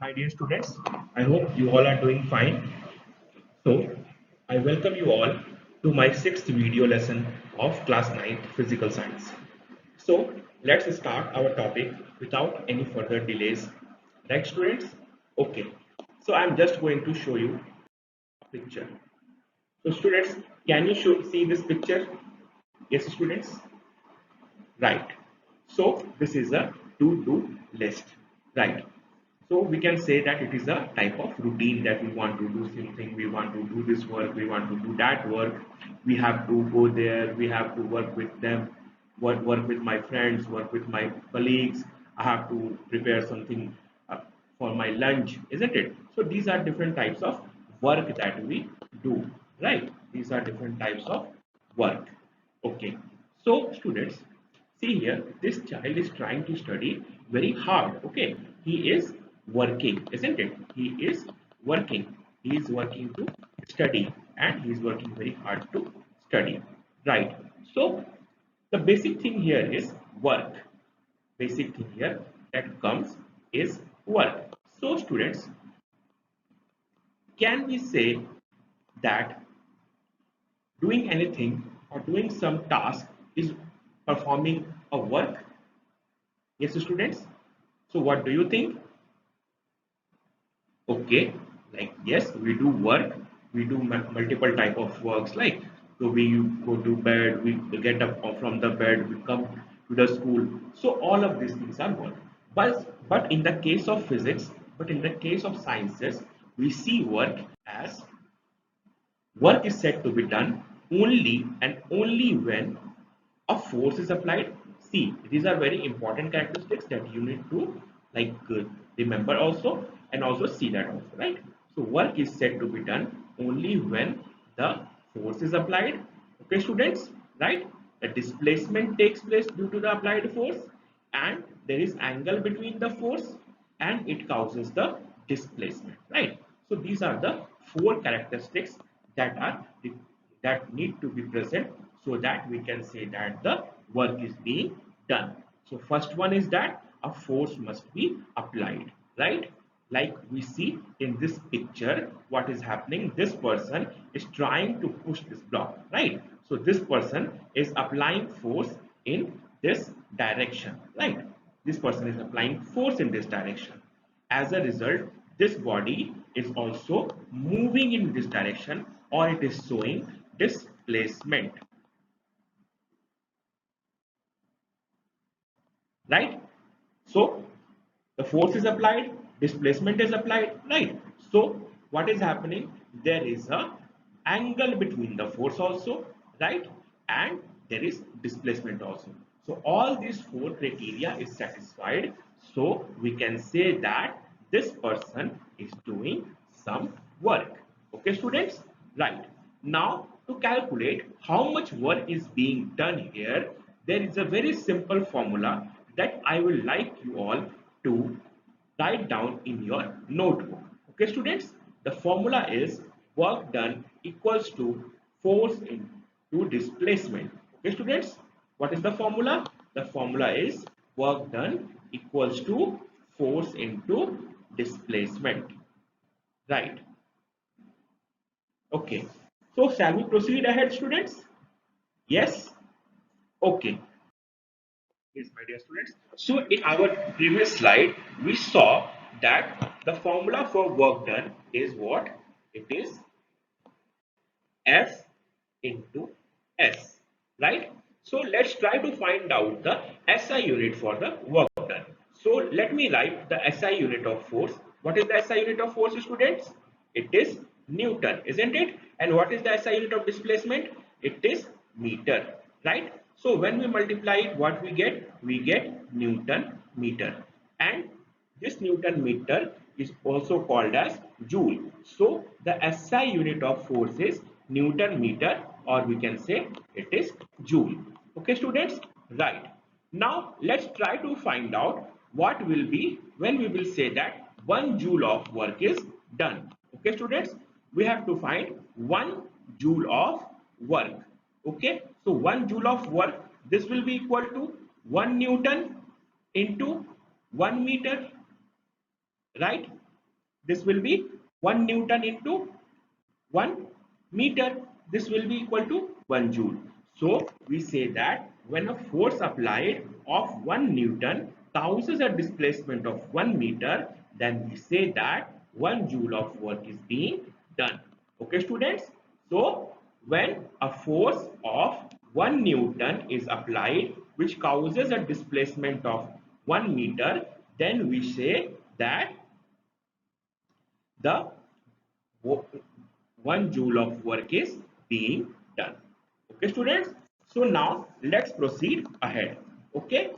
My dear students, I hope you all are doing fine. So, I welcome you all to my sixth video lesson of class 9th physical science. So, let's start our topic without any further delays. Right, students? Okay. So, I'm just going to show you a picture. So, students, can you see this picture? Yes, students? Right. So this is a to-do list. Right. So we can say that it is a type of routine that we want to do something, we want to do this work, we want to do that work, we have to go there, we have to work with them, work with my friends, work with my colleagues, I have to prepare something for my lunch, isn't it? So these are different types of work that we do, right? These are different types of work. Okay. So students, see here, this child is trying to study very hard. Okay, he is working, isn't it? He is working. He is working to study and he is working very hard to study. Right. So the basic thing here is work. Basic thing here that comes is work. So students, can we say that doing anything or doing some task is performing a work? Yes, students. So what do you think? Okay, like yes, we do work. We do multiple type of works. Like so, we go to bed. We get up from the bed. We come to the school. So all of these things are work. But in the case of physics, but in the case of sciences, we see work as work is said to be done only and only when a force is applied. See, these are very important characteristics that you need to like remember also and also see that also, right? So work is said to be done only when the force is applied. Okay, students, right? The displacement takes place due to the applied force, and there is angle between the force and it causes the displacement, right? So these are the four characteristics that are that need to be present so that we can say that the work is being done. So first one is that a force must be applied, right? Like we see in this picture, what is happening? This person is trying to push this block, right? So this person is applying force in this direction, right? This person is applying force in this direction. As a result, this body is also moving in this direction or it is showing displacement, right? So the force is applied, displacement is applied, right? So what is happening? There is a angle between the force also, right? And there is displacement also. So all these four criteria is satisfied. So we can say that this person is doing some work. Okay, students? Right. Now, to calculate how much work is being done here, there is a very simple formula that I will like you all to write down in your notebook. Okay, students? The formula is work done equals to force into displacement. Okay, students? What is the formula? The formula is work done equals to force into displacement. Right. Okay. So shall we proceed ahead, students? Yes? Okay. Yes, my dear students. So in our previous slide, we saw that the formula for work done is what? It is F into S, right? So let's try to find out the SI unit for the work done. So let me write the SI unit of force. What is the SI unit of force, students? It is Newton, isn't it? And what is the SI unit of displacement? It is meter, right? So when we multiply it, what we get? We get Newton meter. And this Newton meter is also called as joule. So the SI unit of force is Newton meter, or we can say it is joule. Okay, students? Right. Now let's try to find out what will be when we will say that 1 joule of work is done. Okay, students? We have to find 1 joule of work. Okay, so 1 joule of work, this will be equal to 1 Newton into 1 meter, right? This will be 1 Newton into 1 meter. This will be equal to 1 joule. So we say that when a force applied of 1 Newton causes a displacement of 1 meter, then we say that 1 joule of work is being done. Okay, students? So when a force of 1 Newton is applied which causes a displacement of 1 meter, then we say that the 1 joule of work is being done. Okay, students? So now let's proceed ahead. Okay,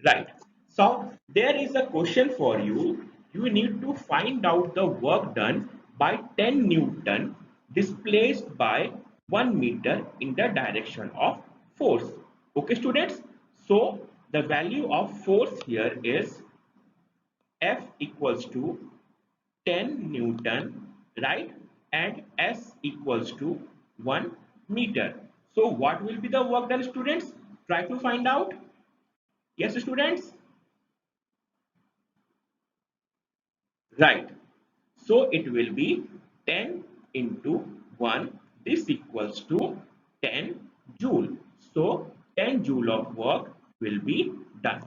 right. So there is a question for you. You need to find out the work done by 10 Newton displaced by 1 meter in the direction of force. Okay, students? So the value of force here is F equals to 10 Newton, right? And S equals to 1 meter. So what will be the work done, students? Try to find out. Yes, students? Right. So it will be 10 into 1. This equals to 10 joule. So 10 joule of work will be done.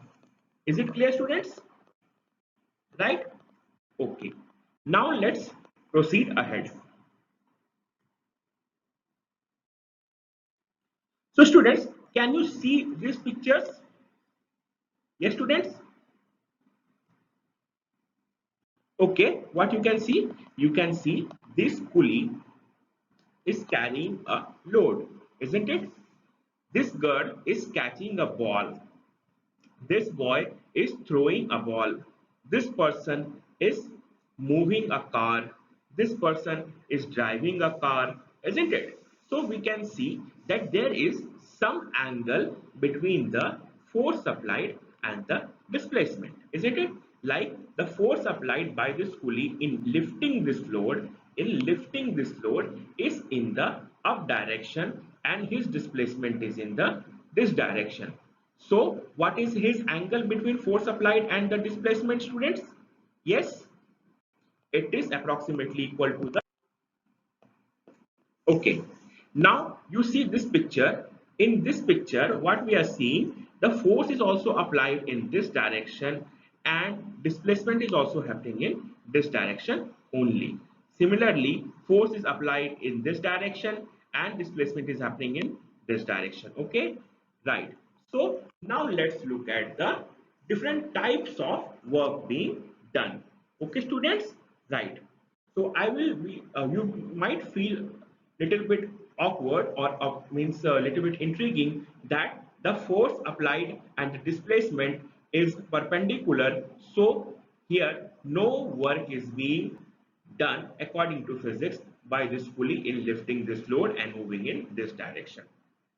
Is it clear, students? Right? Okay. Now let's proceed ahead. So students, can you see these pictures? Yes, students? Okay, what you can see? You can see this pulley is carrying a load, isn't it? This girl is catching a ball. This boy is throwing a ball. This person is moving a car. This person is driving a car, isn't it? So we can see that there is some angle between the force applied and the displacement, isn't it? Like the force applied by this pulley in lifting this load, is in the up direction and his displacement is in the this direction. So what is his angle between force applied and the displacement, students? Yes, it is approximately equal to the. Okay. Now you see this picture. In this picture, what we are seeing, the force is also applied in this direction and displacement is also happening in this direction only. Similarly, force is applied in this direction and displacement is happening in this direction. Okay, right. So now let's look at the different types of work being done. Okay, students, right. So I will be, you might feel little bit awkward or means a little bit intriguing that the force applied and the displacement is perpendicular. So here no work is being done according to physics by this pulley in lifting this load and moving in this direction.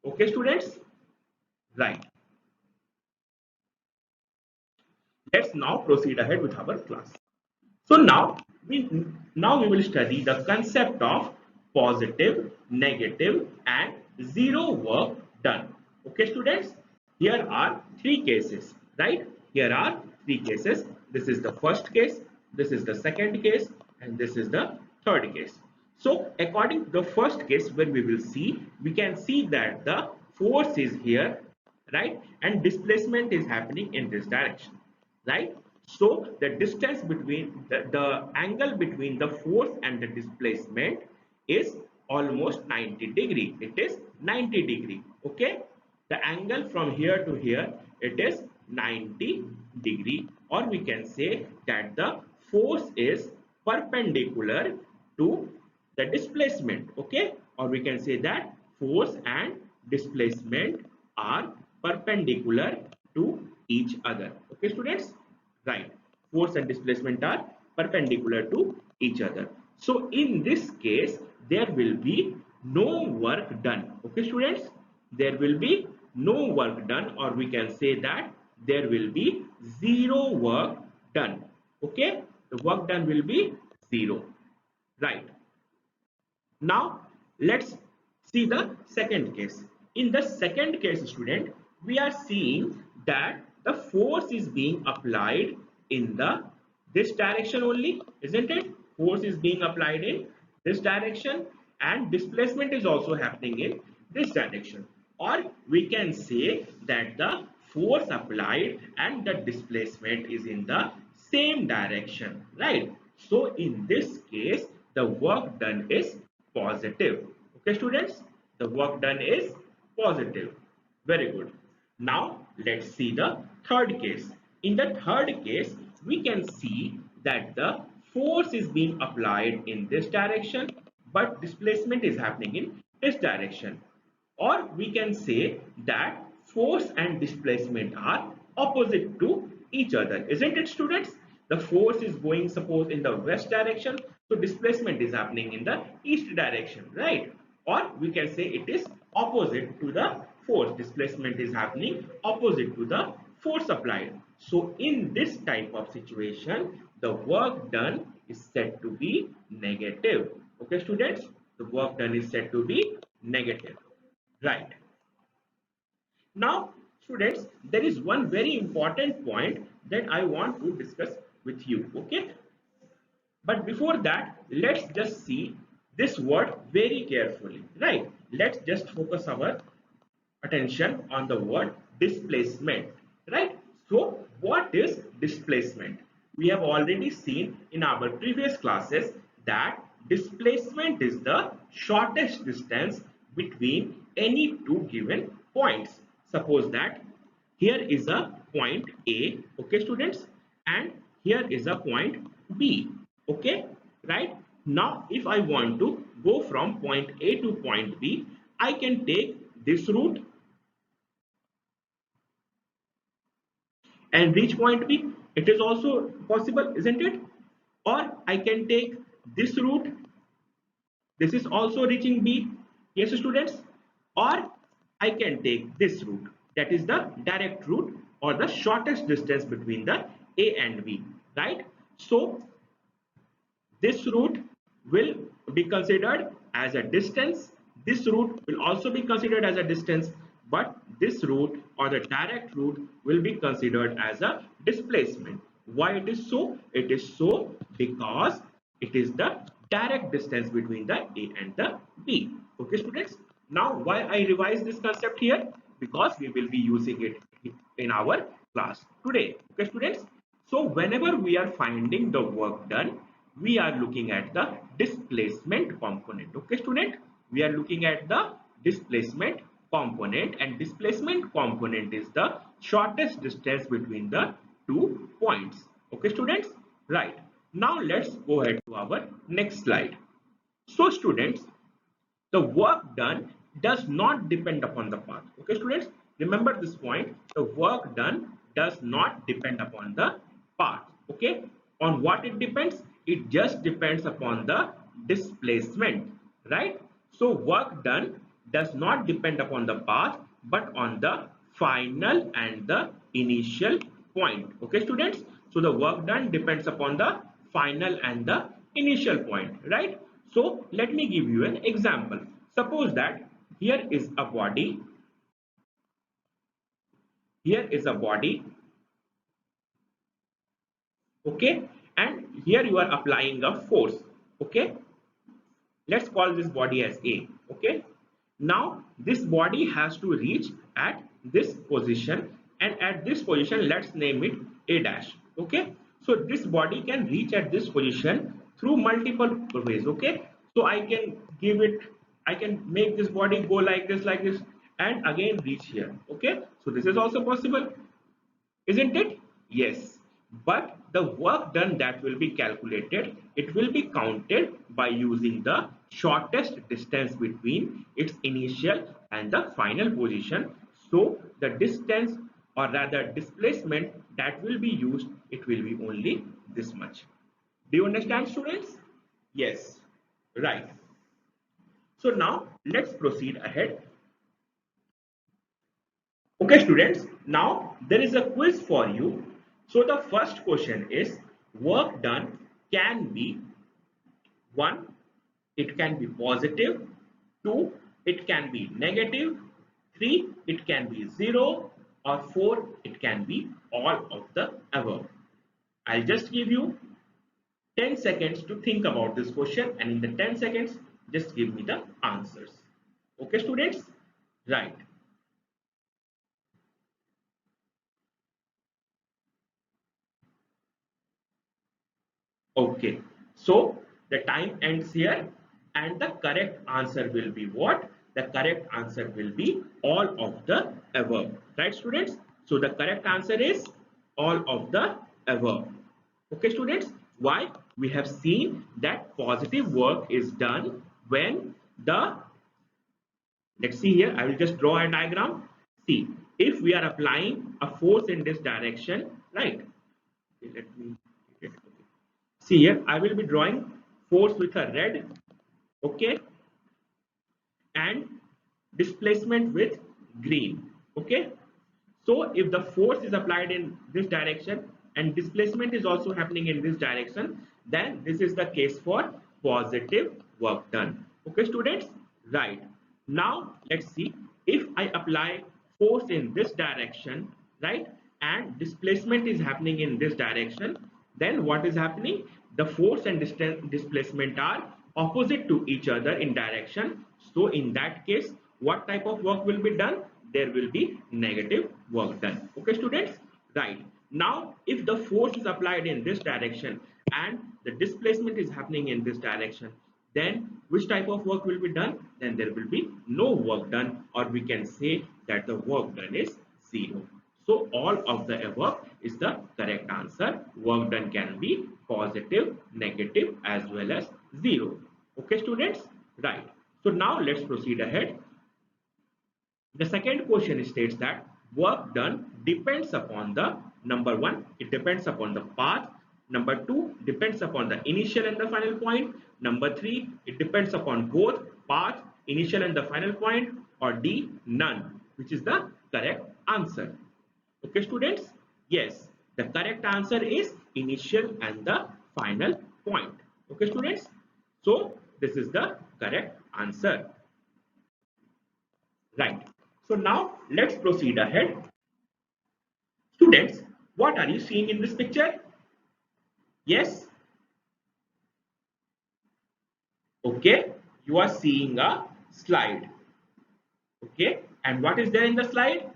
Okay, students? Right. Let's now proceed ahead with our class. So now we will study the concept of positive, negative and zero work done. Okay, students? Here are three cases, right? Here are three cases. This is the first case, this is the second case, and this is the third case. So according to the first case, when we will see, we can see that the force is here, right? And displacement is happening in this direction, right? So the distance between the angle between the force and the displacement is almost 90 degree. It is 90 degree. Okay. The angle from here to here, it is 90 degree, or we can say that the force is perpendicular to the displacement. Okay. Or we can say that force and displacement are perpendicular to each other. Okay, students? Right. Force and displacement are perpendicular to each other. So in this case, there will be no work done. Okay, students? There will be no work done, or we can say that there will be zero work done. Okay? The work done will be zero. Right. Now, let's see the second case. In the second case, student, we are seeing that the force is being applied in the this direction only, isn't it? Force is being applied in this direction and displacement is also happening in this direction. Or we can say that the force applied and the displacement is in the same direction, right? So in this case, the work done is positive. Okay, students, the work done is positive. Very good. Now let's see the third case. In the third case, we can see that the force is being applied in this direction, but displacement is happening in this direction. Or we can say that force and displacement are opposite to each other. Isn't it, students? The force is going, suppose, in the west direction, so displacement is happening in the east direction, right? Or we can say it is opposite to the force. Displacement is happening opposite to the force applied. So in this type of situation, the work done is said to be negative. Okay, students? The work done is said to be negative. Right. Now, students, there is one very important point that I want to discuss with you. Okay. But before that, let's just see this word very carefully. Right. Let's just focus our attention on the word displacement, right? So what is displacement? We have already seen in our previous classes that displacement is the shortest distance between any two given points. Suppose that here is a point A, okay, students, and here is a point B, okay, right? Now if I want to go from point A to point B, I can take this route and reach point B. It is also possible, isn't it? Or I can take this route. This is also reaching B. Yes, students. Or I can take this route. That is the direct route or the shortest distance between the A and B. Right? So this route will be considered as a distance. This route will also be considered as a distance, but this route or the direct route will be considered as a displacement. Why it is so? It is so because it is the direct distance between the A and the B. Okay, students. Now, why I revise this concept here? Because we will be using it in our class today. Okay, students. So whenever we are finding the work done, we are looking at the displacement component. Okay, student, we are looking at the displacement component, and displacement component is the shortest distance between the 2 points. Okay, students, right? Now let's go ahead to our next slide. So students, the work done does not depend upon the path. Okay, students, remember this point. The work done does not depend upon the path. Okay, on what it depends? It just depends upon the displacement, right? So work done does not depend upon the path, but on the final and the initial point. Okay, students, so the work done depends upon the final and the initial point, right? So let me give you an example. Suppose that here is a body, here is a body, okay, and here you are applying a force, okay. Let's call this body as A, okay. Now this body has to reach at this position, and at this position let's name it A dash, okay. So this body can reach at this position through multiple ways, okay. So I can give it, I can make this body go like this, and again reach here, okay. So this is also possible, isn't it? Yes. But the work done that will be calculated, it will be counted by using the shortest distance between its initial and the final position. So the distance, or rather displacement, that will be used, it will be only this much. Do you understand, students? Yes. Right. So now let's proceed ahead. Okay, students, now there is a quiz for you. So the first question is, work done can be 1, it can be positive, 2, it can be negative, 3, it can be 0, or 4, it can be all of the above. I'll just give you 10 seconds to think about this question, and in the 10 seconds, just give me the answers. Okay, students? Right. Okay, so the time ends here, and the correct answer will be what? The correct answer will be all of the above. Right, students? So the correct answer is all of the above. Okay, students? Why? We have seen that positive work is done when the, let's see here, I will just draw a diagram. See, if we are applying a force in this direction, right? Okay, let me get it. Okay. See here, I will be drawing force with a red, okay, and displacement with green, okay. So if the force is applied in this direction and displacement is also happening in this direction, then this is the case for positive work done. Okay, students? Right. Now, let's see, if I apply force in this direction, right, and displacement is happening in this direction, then what is happening? The force and displacement are opposite to each other in direction. So in that case, what type of work will be done? There will be negative work done. Okay, students? Right. Now, if the force is applied in this direction and the displacement is happening in this direction, then which type of work will be done? Then there will be no work done, or we can say that the work done is zero. So all of the above is the correct answer. Work done can be positive, negative as well as zero. Okay, students? Right. So now let's proceed ahead. The second question states that work done depends upon the, number one, it depends upon the path. Number two, depends upon the initial and the final point. Number three, it depends upon both path, initial and the final point. Or D, none, which is the correct answer. Okay, students? Yes, the correct answer is initial and the final point. Okay, students? So this is the correct answer. Right. So now let's proceed ahead. Students, what are you seeing in this picture? Yes. Okay. You are seeing a slide. Okay. And what is there in the slide?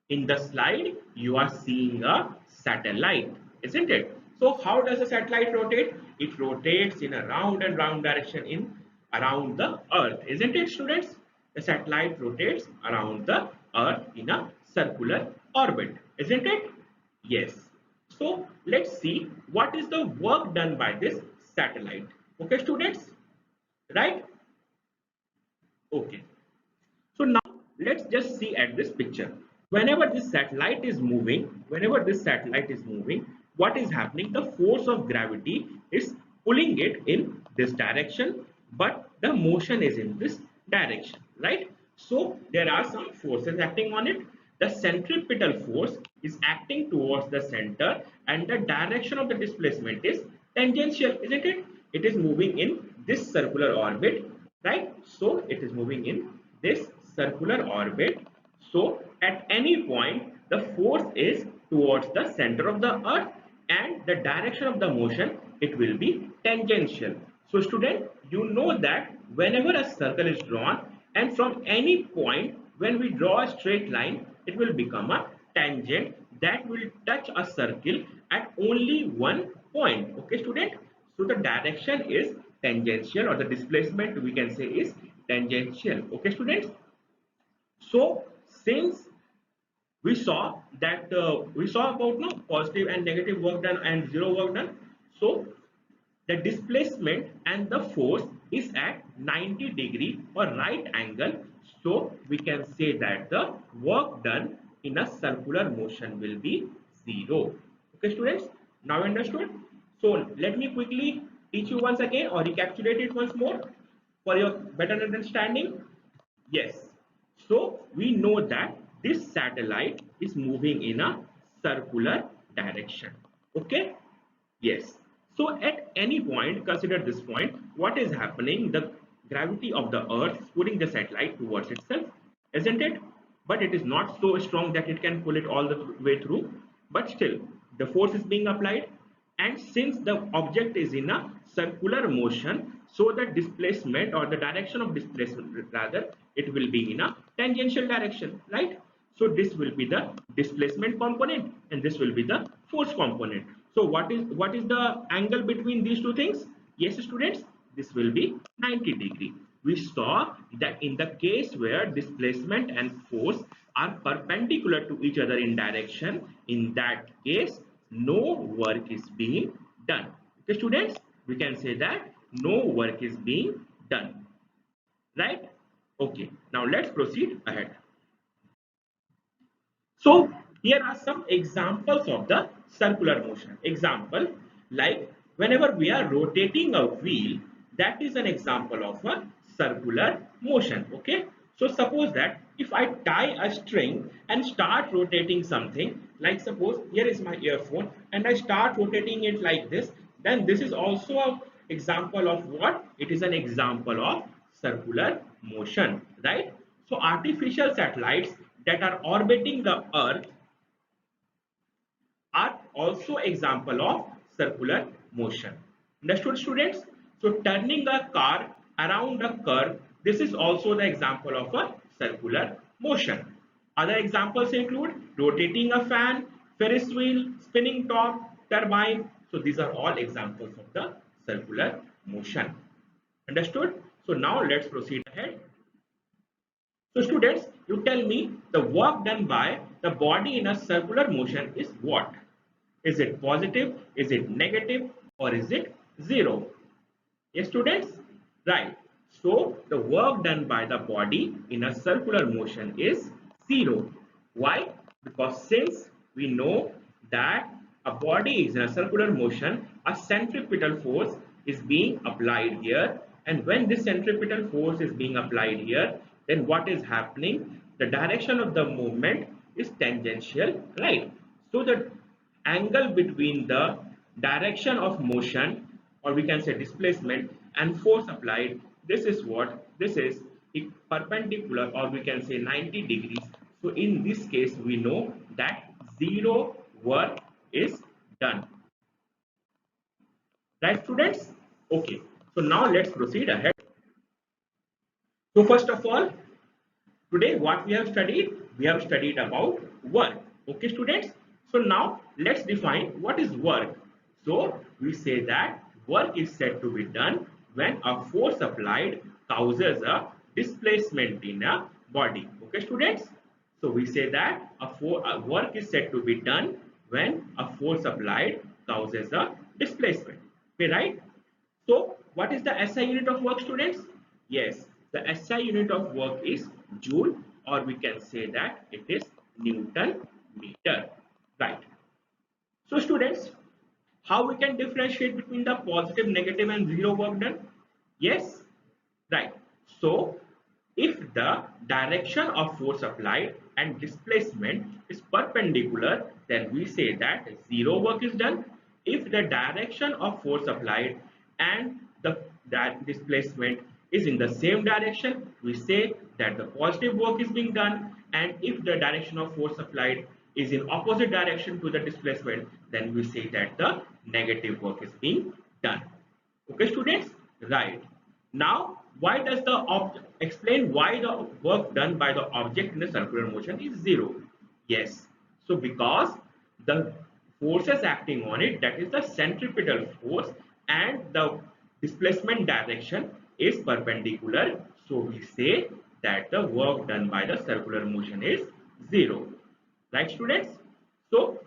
In the slide, you are seeing a satellite, isn't it? So how does a satellite rotate? It rotates in a round and round direction in around the earth, isn't it, students? The satellite rotates around the earth in a circular orbit, isn't it? Yes. So let's see what is the work done by this satellite. Okay, students? Right? Okay. So now let's just see at this picture. Whenever this satellite is moving, what is happening? The force of gravity is pulling it in this direction, but the motion is in this direction, right? So there are some forces acting on it. The centripetal force is acting towards the center, and the direction of the displacement is tangential, isn't it? It is moving in this circular orbit, right? So it is moving in this circular orbit. So at any point, the force is towards the center of the earth, and the direction of the motion, it will be tangential. So student, you know that whenever a circle is drawn, and from any point when we draw a straight line, it will become a tangent that will touch a circle at only one point. Okay, student? So the direction is tangential, or the displacement we can say is tangential. Okay, students? So since we saw about no positive and negative work done and zero work done, so the displacement and the force is at 90-degree or right angle. So we can say that the work done in a circular motion will be zero. Okay, students? Now understood? So let me quickly teach you once again or recapitulate it once more for your better understanding. Yes. So we know that this satellite is moving in a circular direction. Okay. Yes. So at any point, consider this point, what is happening? The gravity of the earth is pulling the satellite towards itself, isn't it? But it is not so strong that it can pull it all the way through. But still, the force is being applied, and since the object is in a circular motion, so the displacement or the direction of displacement rather, it will be in a tangential direction, right? So this will be the displacement component and this will be the force component. So what is the angle between these two things? Yes students, this will be 90-degree. We saw that in the case where displacement and force are perpendicular to each other in direction, in that case no work is being done. Okay students, we can say that no work is being done, right? Okay, now let's proceed ahead. So here are some examples of the circular motion. Example, like whenever we are rotating a wheel, that is an example of a circular motion. Okay. So suppose that if I tie a string and start rotating something, like suppose here is my earphone and I start rotating it like this, then this is also an example of what? It is an example of circular motion, right? So artificial satellites that are orbiting the earth are also example of circular motion. Understood students? So turning a car around a curve, this is also the example of a circular motion. Other examples include rotating a fan, Ferris wheel, spinning top, turbine. So these are all examples of the circular motion. Understood? So now let's proceed ahead. So students, you tell me the work done by the body in a circular motion is what? Is it positive? Is it negative? Or is it zero? Yes, students? Right. So the work done by the body in a circular motion is zero. Why? Because since we know that a body is in a circular motion, a centripetal force is being applied here. And when this centripetal force is being applied here, then what is happening? The direction of the movement is tangential, right? So the angle between the direction of motion, or we can say displacement, and force applied, this is what? This is perpendicular, or we can say 90 degrees. So in this case we know that zero work is done, right students? Okay, so now let's proceed ahead. So first of all, today what we have studied? We have studied about work. Okay students. So now let's define what is work. So we say that work is said to be done when a force applied causes a displacement in a body. Okay students. So we say that a work is said to be done when a force applied causes a displacement. Okay, right? So what is the SI unit of work students? Yes, the SI unit of work is joule, or we can say that it is Newton meter. Right. So students, how we can differentiate between the positive, negative and zero work done? Yes, right. So if the direction of force applied and displacement is perpendicular, then we say that zero work is done. If the direction of force applied and that displacement is in the same direction, we say that the positive work is being done. And if the direction of force applied is in opposite direction to the displacement, then we say that the negative work is being done. Okay students, right. Now why does the object explain why the work done by the object in a circular motion is zero? Yes, so because the forces acting on it, that is the centripetal force, and the displacement direction is perpendicular, so we say that the work done by the circular motion is zero, right students? So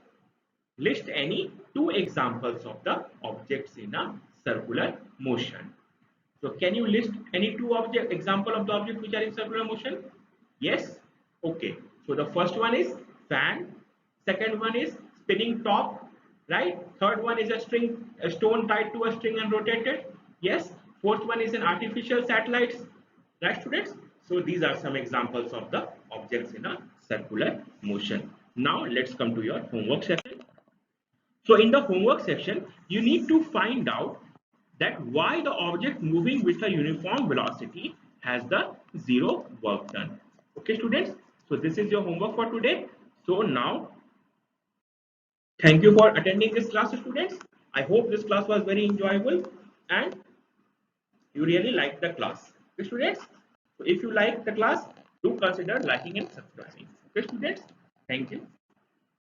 list any two examples of the objects in a circular motion. So can you list any two object example of the objects which are in circular motion? Yes. Okay. So the first one is fan. Second one is spinning top. Right. Third one is a stone tied to a string and rotated. Yes. Fourth one is an artificial satellites. Right, students? So these are some examples of the objects in a circular motion. Now let's come to your homework section. So in the homework section, you need to find out that why the object moving with a uniform velocity has the zero work done. Okay students, so this is your homework for today. So now Thank you for attending this class, students. I hope this class was very enjoyable and you really liked the class. Okay, students. So if you like the class, do consider liking and subscribing. Okay, students. Thank you.